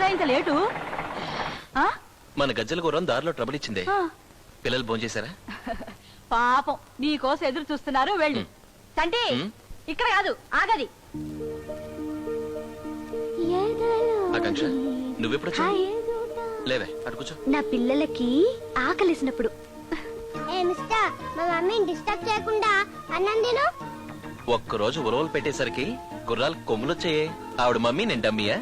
ఏమిట్రా ఇంత లేటు? మన గజ్జల గుర్రం దారిలో ట్రబుల్ ఇచ్చిందే. పిల్లలు భోంచేశారా? పాపం నీకోసం ఎదురు చూస్తున్నారు. వెళ్ళు. తంటి ఇక్కడ కాదు, ఆగది. ఆకాంక్ష, నువ్వెప్పుడు లేవే, అటు కూర్చో. నా పిల్లలకి ఆకలిసినప్పుడు. ఒక్కరోజు ఉలవలు పెట్టేసరికి గుర్రాలు కొమ్ములొచ్చాయే. ఆవిడ మమ్మీ, నేను డమ్మీయా?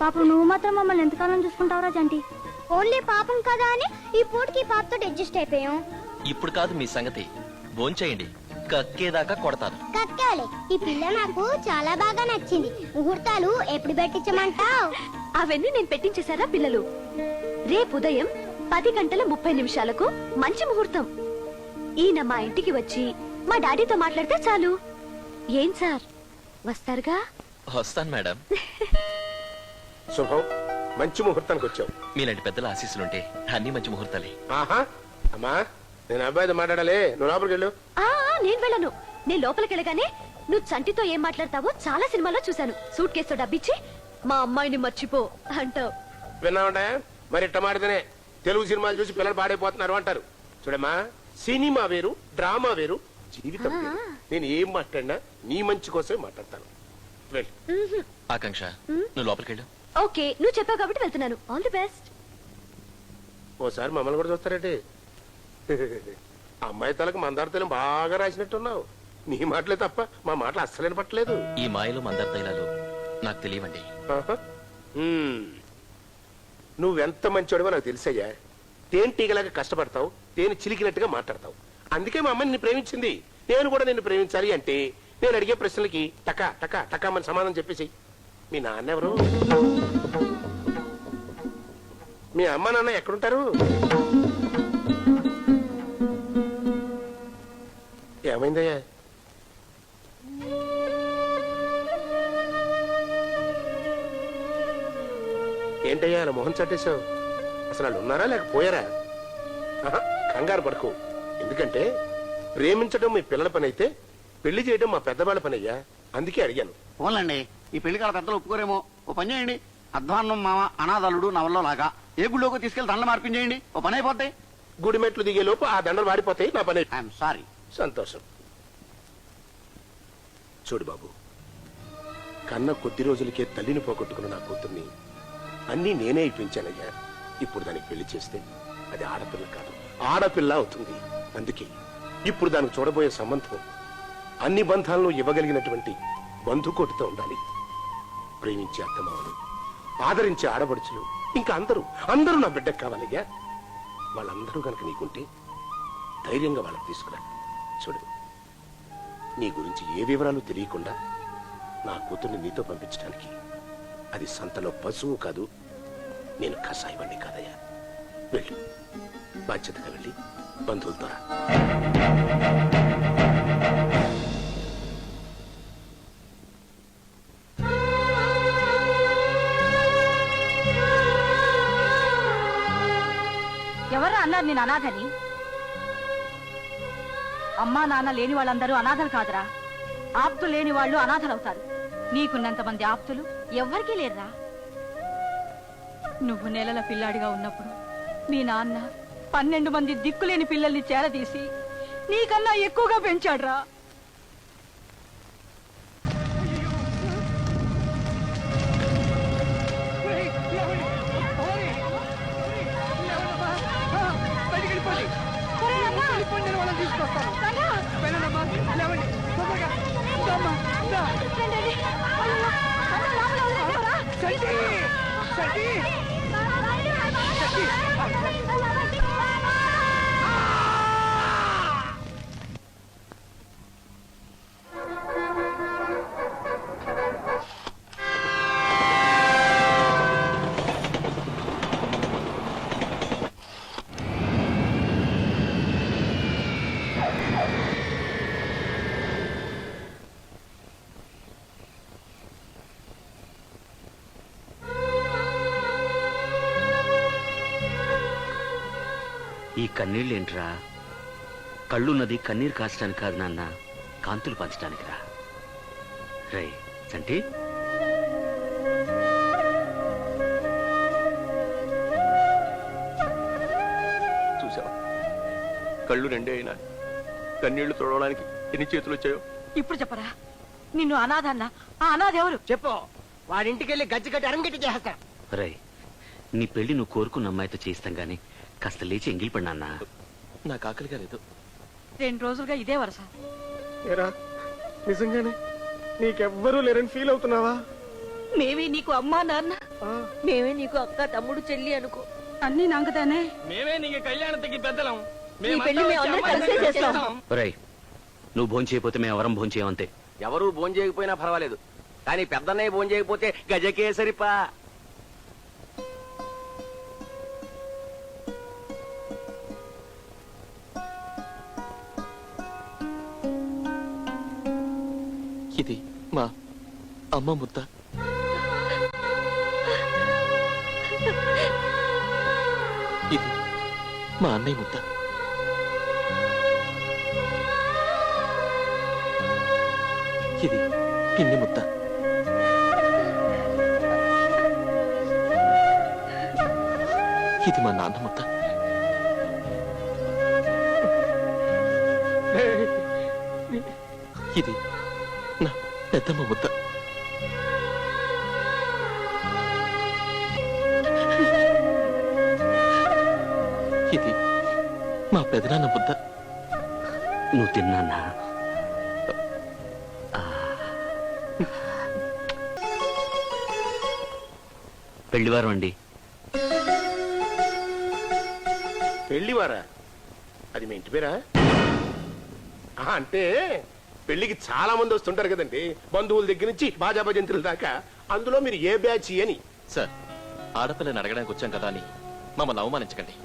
పాపం నువ్వు మాత్రం మమ్మల్ని ఎంతకాలం చూసుకుంటావురా జంటి? ఓన్లీ పాపం కదా అని ఈ పూటకి పాపతో అడ్జస్ట్ అయిపోయాం. ఇప్పుడు కాదు మీ సంగతి. భోంచేయండి, కక్కేదాకా కొడతాను. కక్కాలి. ఈ పిల్ల నాకు చాలా బాగా నచ్చింది. ముహూర్తాలు ఎప్పుడు పెట్టించమంటావు? అవన్నీ నేను పెట్టించేశారా పిల్లలు? రేపు ఉదయం 10:30 మంచి ముహూర్తం. ఈయన మా ఇంటికి వచ్చి మా డాడీతో మాట్లాడితే చాలు. ఏం సార్, వస్తారుగా? వస్తాను మేడం. శుభం, మంచి ముహూర్తానికి వచ్చావు. మీలాంటి పెద్దల ఆశీస్సులుంటే అన్ని మంచి ముహూర్తాలే. అమ్మా, నేను అబ్బాయితో మాట్లాడాలి, నువ్వు లోపలికి వెళ్ళు. నేను వెళ్ళను. నేను లోపలికి వెళ్ళగానే నువ్వు చంటితో ఏం మాట్లాడతావో చాలా సినిమాలో చూశాను. సూట్ కేసుతో డబ్బిచ్చి మా అమ్మాయిని మర్చిపో అంటావు. విన్నావుంటా? మరి ఇట్ట మాడితేనే తెలుగు సినిమాలు చూసి పిల్లలు పాడైపోతున్నారు అంటారు. చూడమ్మా, సినిమా వేరు, డ్రామా వేరు, జీవితం వేరు. నేను ఏం మాట్లాడినా నీ మంచి కోసమే మాట్లాడతాను. వెళ్ళు. ఆకాంక్ష, నువ్వు లోపలికి వెళ్ళు. ఓకే, నువ్వు చెప్పావు కాబట్టి వెళ్తున్నాను. All the best. ఓసారి మమ్మల్ని కూడా చూస్తారేంటి? అమ్మాయి తలకు మందార తైలం బాగా రాసినట్టున్నావు. నీ మాటలే తప్ప మా మాటలు అస్సలేని పట్టలేదు. ఈ మాయలు మందార తైలాలు నాకు తెలియవండి. నువ్వెంత మంచోడివో నాకు తెలుసయ్యా. తేనెటీగలాగా కష్టపడతావు, తేనె చిలికినట్టుగా మాట్లాడతావు. అందుకే మా అమ్మాయి నిన్ను ప్రేమించింది. నేను కూడా నిన్ను ప్రేమించాలి అంటే నేను అడిగే ప్రశ్నలకి టకా టకా టకా మన సమాధానం చెప్పేసి. మీ నాన్న ఎవరు? మీ అమ్మ నాన్న ఎక్కడుంటారు? ఏమైందయ్యా? ఏంటయ్యా అలా మొహం చట్టేశావు? అసలు వాళ్ళు ఉన్నారా లేకపోయారా? కంగారు పడుకో. ఎందుకంటే ప్రేమించడం మీ పిల్లల పని అయితే పెళ్లి చేయడం మా పెద్దవాళ్ళ పని అయ్యా. అందుకే అడిగాను. పోలండి, ఈ పెళ్లి కాల పెద్దలు ఒప్పుకోరేమో. ఓ పని చేయండి, అధ్వాన్నం మామ అనాథలుడు నవల్లో లాగా ఏ గుళ్ళోకి తీసుకెళ్లి దండలు మార్పించేయండి. ఓ పని అయిపోతాయి. గుడి మెట్లు దిగే లోపు ఆ దండలు వాడిపోతాయి. నా పని. I'm sorry. సంతోషం. చూడు బాబు, కన్న కొద్ది రోజులకే తల్లిని పోగొట్టుకున్న నా కూతుర్ని అన్నీ నేనే ఇప్పించానయ్యా. ఇప్పుడు దానికి పెళ్లి చేస్తే అది ఆడపిల్ల కాదు, ఆడపిల్ల అవుతుంది. అందుకే ఇప్పుడు దానికి చూడబోయే సంబంధం అన్ని బంధాలను ఇవ్వగలిగినటువంటి బంధుకోటితో ఉండాలి. ప్రేమించే అత్తమామలు, ఆదరించే ఆడబడుచులు, ఇంకా అందరూ నా బిడ్డకు కావాలయ్యా. వాళ్ళందరూ కనుక నీకుంటే ధైర్యంగా వాళ్ళకి తీసుకురా. చూడు, నీ గురించి ఏ వివరాలు తెలియకుండా నా కూతుర్ని నీతో పంపించడానికి అది సంతలో పశువు కాదు, నేను కషాయవాణ్ణి కాదయ్యా. వెళ్ళు, బాధ్యతగా వెళ్ళి బంధువులతో రా. ఎవరు అన్నారు నేను అనాథని? అమ్మా నాన్న లేని వాళ్ళందరూ అనాథలు కాదురా. ఆప్తులు లేని వాళ్ళు అనాథలవుతారు. నీకున్నంతమంది ఆప్తులు ఎవ్వరికీ లేరురా. నువ్వు నెలల పిల్లాడిగా ఉన్నప్పుడు మీ నాన్న 12 మంది దిక్కులేని పిల్లల్ని చేరదీసి నీకన్నా ఎక్కువగా పెంచాడ్రా. ఈ కన్నీళ్ళేంట్రా? కళ్ళున్నది కన్నీరు కాచడానికి కాదు నాన్న, కాంతులు పంచడానికి రా. రై సంటి, కళ్ళు రెండే అయినా కన్నీళ్లు తొడవడానికి ఎన్ని చేతులు వచ్చాయో. ఇప్పుడు చెప్పరా, నిన్ను అనాథన్న ఆ అనాథ ఎవరు? చెప్పు, వాడింటికి వెళ్ళి గజ్జి కట్టి అరంగట్టి చేస్తా. రై, నీ పెళ్లి నువ్వు కోరుకున్న అమ్మాయితో చేయిస్తాం గాని కాస్త లేచి ఎంగిలి పడి నాన్న. నాకు ఆకలిగా లేదు. 2 రోజులుగా ఇదే వరస. ఏరా నిజంగానే నీకెవ్వరూ లేరని ఫీల్ అవుతున్నావా? మేమే నీకు అమ్మా నాన్న, మేమే నీకు అక్క తమ్ముడు చెల్లి అనుకో. అన్ని నాంగదానే. మేమే నీకు కళ్యాణத்துக்கு పెద్దలం. నీ పెళ్లి మేమందరం కలిసే చేస్తాం. రై, నువ్వు భోజనం చేయకపోతే మేము ఎవరం భోజనం చేయమంతే. ఎవరు భోంచేయకపోయినా పర్వాలేదు, కానీ పెద్దన్నయ్య భోంచేయకపోతే గజకే సరిపా. ఇది మా అమ్మ ముద్ద. ఇది మా అన్నయ్య ముద్ద. ఇది పిన్ని ముద్ద. ఇది మా నాన్న ముద్ద. ఇది నా పెద్దమ్మ ముద్ద. ఇది మా పెదనాన్న ముద్ద. నువ్వు తిన్నా. పెళ్లివారం అండి. పెళ్లివారా? అది మీ ఇంటి పేరా? అంటే పెళ్లికి చాలా మంది వస్తుంటారు కదండి, బంధువుల దగ్గర నుంచి బాజా భజంతుల దాకా. అందులో మీరు ఏ బ్యాచ్ అని? సార్, ఆడపిల్లని అడగడానికి వచ్చాం కదా అని మమ్మల్ని అవమానించకండి.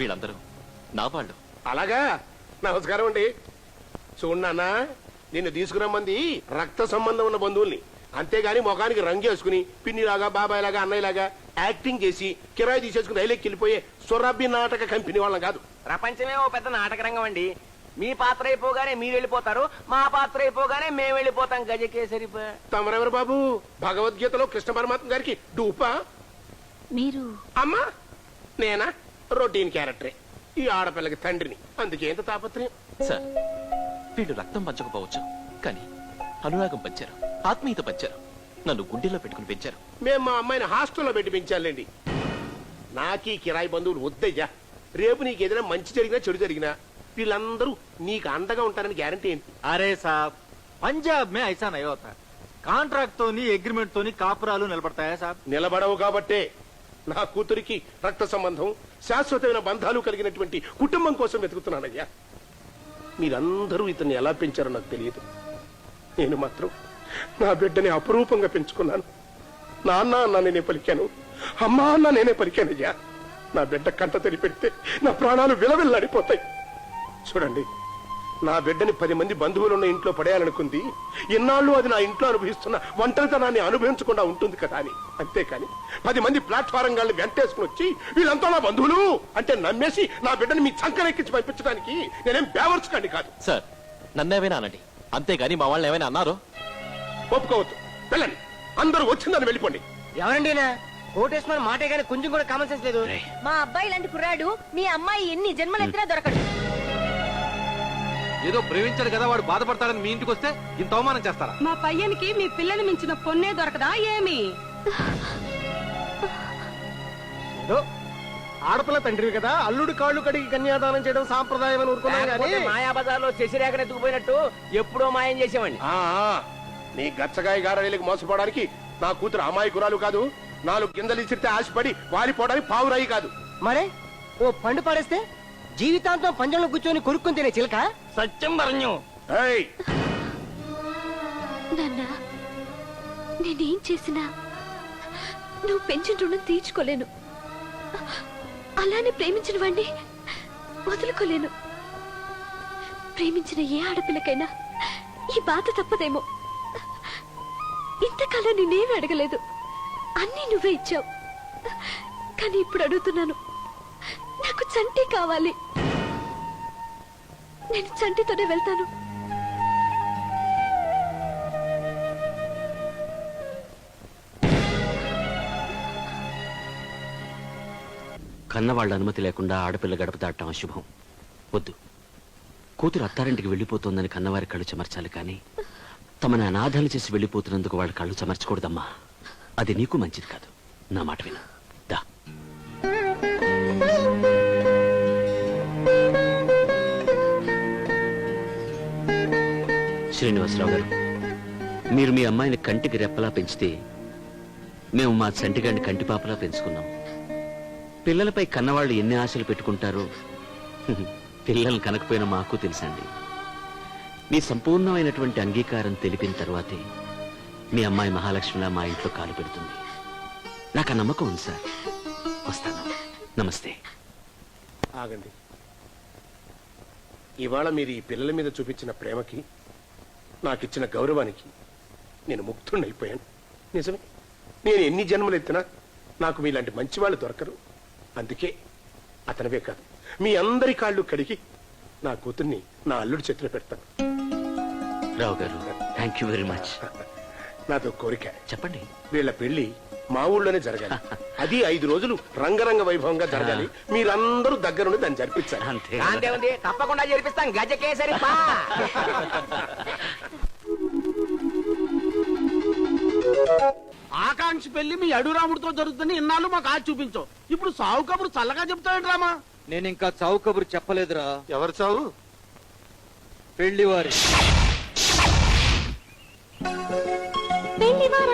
వీళ్ళందరూ నా వాళ్ళు. అలాగా? నమస్కారం అండి. చూడన్నా, నిన్ను తీసుకురమ్మంది రక్త సంబంధం ఉన్న బంధువుల్ని, అంతేగాని ముఖానికి రంగేసుకుని పిన్నిలాగా బాబాయ్లాగా అన్నయ్యలాగా యాక్టింగ్ చేసి కిరాయి తీసేసుకుని రైలెక్కి వెళ్ళిపోయే సురభి నాటక కంపెనీ వాళ్ళం కాదు. ప్రపంచమే ఓ పెద్ద నాటక రంగం అండి. మీ పాత్ర అయిపోగానే మీరు వెళ్ళిపోతారు, మా పాత్ర అయిపోగానే మేము వెళ్ళిపోతాం. గజకే సరిపా. తమరెవరు బాబు? భగవద్గీతలో కృష్ణ పరమాత్మ గారికి డూపా? మీరు అమ్మా నేనా? రొటీన్ క్యారెక్టరే. ఈ ఆడపిల్లకి తండ్రిని, అందుకే ఎంత తాపత్రయం. సార్, వీళ్ళు రక్తం పంచకపోవచ్చు, కానీ అనురాగం పంచారు, ఆత్మీయత పంచారు, నన్ను గుండెల్లో పెట్టుకుని పెంచారు. మేము మా అమ్మాయిని హాస్టల్లో పెట్టి పెంచాలండి. నాకీ కిరాయి బంధువులు వద్దయ్యా. రేపు నీకు ఏదైనా మంచి జరిగినా చెడు జరిగినా వీళ్ళందరూ నీకు అండగా ఉంటారని గ్యారంటీ ఏంటి? अरे साहब, पंजाब में ऐसा नहीं होता. కాంట్రాక్ట్ తోని అగ్రిమెంట్ తోని కాపురాలు నిలబడతాయా సాబ్? నిలబడవు కాబట్టే నా కూతురికి రక్త సంబంధం, శాశ్వతమైన బంధాలు కలిగినటువంటి కుటుంబం కోసం వెతుకుతున్నానయ్యా. మీరందరూ ఇతన్ని ఎలా పెంచారో నాకు తెలియదు. నేను మాత్రం నా బిడ్డని అపురూపంగా పెంచుకున్నాను. నాన్న అన్న నేనే పలికాను, అమ్మా అన్న నేనే పలికానయ్యా. నా బిడ్డ కంట తెరి పెడితే నా ప్రాణాలు విలవిల్లాడిపోతాయి. చూడండి, నా బిడ్డని 10 మంది బంధువులున్న ఇంట్లో పడేయాలనుకుంది. ఇన్నాళ్ళు అది నా ఇంట్లో అనుభవిస్తున్న ఒంటరితనాన్ని అనుభవించకుండా ఉంటుంది కదా అని. అంతేకాని 10 మంది ప్లాట్ఫారం గాళ్ళని వెంటేసుకుని వచ్చి వీళ్ళంతా నా బంధువులు అంటే నమ్మేసి నా బిడ్డని మీ చంకరెక్కించి పంపించడానికి నేనేం బేవర్చుకండి కాదు. సార్, నన్నేమైనా అనండి, అంతేగాని మా వాళ్ళని ఏమైనా అన్నారో ఒప్పుకోవద్దు. వెళ్ళండి, అందరూ వచ్చిందని వెళ్ళిపోండి. ఎవరండి కోటేశ్వర మాటే గానీ కొంచెం కూడా కామన్ సెన్స్ లేదు. రేయ్, మా అబ్బాయి లాంటి కుర్రాడు మీ అమ్మాయి ఎన్ని జన్మలెత్తినా దొరకడు. ఏదో ప్రేమించాడు కదా వాడు బాధపడతాడని మీ ఇంటికి వస్తే ఇంత అవమానం చేస్తారా? మా పయ్యనికి మీ పిల్లని మించిన పొన్నే దొరకదా ఏమి? ఏదో ఆడపిల్ల తండ్రి కదా, అల్లుడు కాళ్ళు కడిగి కన్యాదానం చేయడం సాంప్రదాయం అని ఊరుకున్నాం కానీ మాయాబజార్లో శశిరేఖను ఎత్తుకుపోయినట్టు ఎప్పుడో మాయం చేసేవాడిని. నీ గచ్చగాయ గారడీలకు మోసపోవడానికి నా కూతురు అమాయకురాలు కాదు. 4 గింజలు ఇచ్చితే ఆశపడి వాలిపోవడానికి పావురాయి కాదు. మరే ఓ పండు పడేస్తే జీవితాంతం పంజంలో కూర్చొని కొరుక్కుని తినే చిలక. సత్యం പറഞ്ഞു. ఏయ్, నాన్న, నేనేం చేసినా నువ్వు పెంచిన రుణం తీర్చుకోలేను. అలానే ప్రేమించిన వాణ్ణి వదులుకోలేను. ప్రేమించిన ఏ ఆడపిల్లకైనా ఈ బాధ తప్పదేమో. ఇంతకాలం నేనేమి అడగలేదు, అన్నీ నువ్వే ఇచ్చావు. కానీ ఇప్పుడు అడుగుతున్నాను, నాకు చంటి కావాలి. నేను చంటితోనే వెళ్తాను. కన్నవాళ్ళ అనుమతి లేకుండా ఆడపిల్ల గడప దాటం అశుభం. వద్దు. కూతురు అత్తారింటికి వెళ్ళిపోతోందని కన్నవారి కళ్ళు చెమర్చాలి కానీ తమని అనాథాలు చేసి వెళ్ళిపోతున్నందుకు వాళ్ళ కళ్ళు చెమర్చకూడదమ్మా. అది నీకు మంచిది కాదు. నా మాట విను. దా. శ్రీనివాసరావు గారు, మీరు మీ అమ్మాయిని కంటికి రెప్పలా పెంచితే మేము మా చంటిగాడిని కంటిపాపలా పెంచుకున్నాం. పిల్లలపై కన్నవాళ్ళు ఎన్ని ఆశలు పెట్టుకుంటారో పిల్లల్ని కనకపోయినా మాకు తెలుసండి. మీ సంపూర్ణమైనటువంటి అంగీకారం తెలిపిన తర్వాతే మీ అమ్మాయి మహాలక్ష్మిలా మా ఇంట్లో కాలు పెడుతుంది. నాకు ఆ నమ్మకం ఉంది సార్. వస్తాను. నమస్తే. ఆగండి. ఇవాళ మీరు ఈ పిల్లల మీద చూపించిన ప్రేమకి, నాకిచ్చిన గౌరవానికి నేను ముక్తుడైపోయాను. నిజమే, నేను ఎన్ని జన్మలు ఎత్తినా నాకు మీలాంటి మంచి వాళ్ళు దొరకరు. అందుకే అతనివే కాదు, మీ అందరి కాళ్ళు కడిగి నా కూతుర్ని నా అల్లుడి చేతిలో పెడతాను. రావు గారు, థ్యాంక్ యూ వెరీ మచ్. నాతో కోరిక, చెప్పండి. వీళ్ళ పెళ్లి మా ఊళ్ళోనే జరగాలి. అది 5 రోజులు రంగరంగ వైభవంగా జరగాలి. మీరందరూ దగ్గరుండి దాన్ని జరిపించాలి. అంతే. అంతేముంది, తప్పకుండా జరిపిస్తాం. గజకేసరి పా. ఆకాంక్ష పెళ్లి మీ అడురాముడితో జరుగుతుంది. ఇన్నాళ్ళు మాకు ఆచి చూపించావు. ఇప్పుడు సావు కబురు చల్లగా చెప్తాడు రామా. నేను ఇంకా చావు కబురు చెప్పలేదురా. ఎవరు చావు? పెళ్లివారి. పెళ్లివార